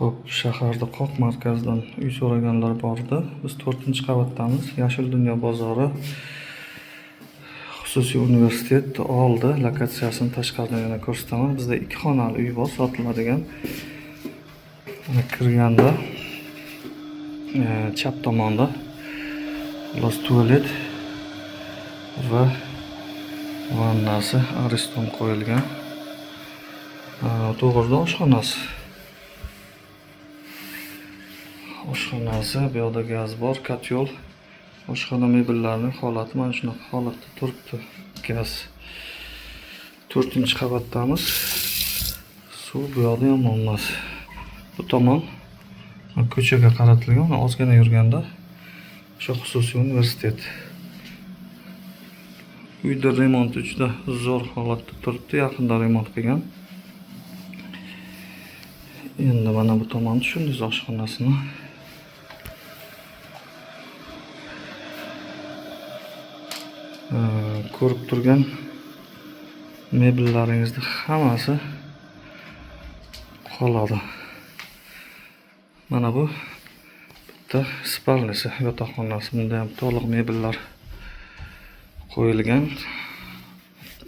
Xo'p, shaharda qoq markazdan uy so'raganlar bor edi. Biz 4-qavatdamiz. Yashil dunyo bozori xususiy universitet oldi. Lokatsiyasini tashqaridan yana ko'rsataman. Bizda 2 xonali uy bor, sotiladigan. Mana kirganda chap tomonda tualet va vannasi ariston qo'yilgan. To'g'rida oshxonasi. Bu yoqda gaz bor, kotyol. Oshxona mebellarining holati mana shunaqa holatda turibdi. Gaz. 4-qavatdamiz. Suv bu yoqda yomon emas. Bu tomon ko'chaga qaratilgan, ozgina yurganda o'sha xususiy universitet. Uyda remont juda zo'r holatda turibdi, yaqinda remont qilgan. Endi mana bu tomon tushundingiz oshxonasini. Ko'rib turgan mebellaringizni hammasi qoladi. Mana bu bitta spalnisi, yotoqxonasi. Bunda ham to'liq mebellar qo'yilgan.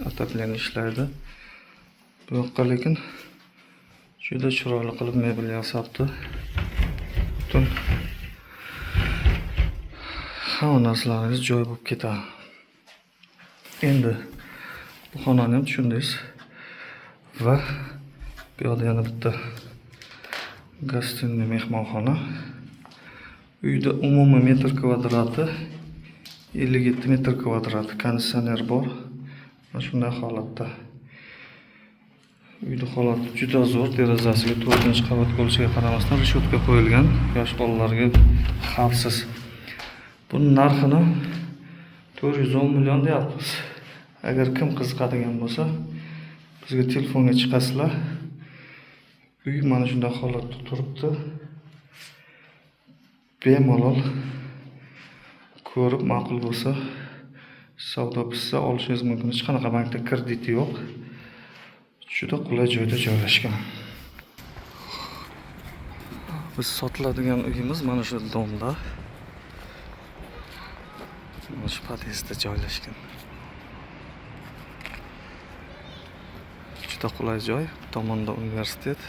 Ataklanish ishlaydi. Bu yoqqa lekin juda chiroyli qilib mebel yasabdi. Butun hamma narsalaringiz joy bo'lib ketadi. Endi bu xonani ham tushundingiz. Va bu yoqda yana bitta gostinniy mehmonxona. Uyda umumiy metr kvadrati 57 metr kvadrat. Konditsioner bor. Mana shunday holatda. Uyda holati juda zo'r. Derazasiga 4-qavat bo'lishiga qaramasdan reshotka qo'yilgan. Yosh bolalarga xavfsiz. Buning narxini 410 million deyapmiz. Agar kim qiziqadigan bo'lsa, bizga telefonga chiqasizlar. Uy mana shunday holatda turibdi. Bemalol ko'rib ma'qul bo'lsa, savdo qilsa olishingiz mumkin. Hech qanaqa bankda krediti yo'q. Juda qulay joyda joylashgan. Biz sotiladigan uyimiz mana shu domda. Mana shu podyezdda joylashgan. Juda qulay joy. Tomonda universitet.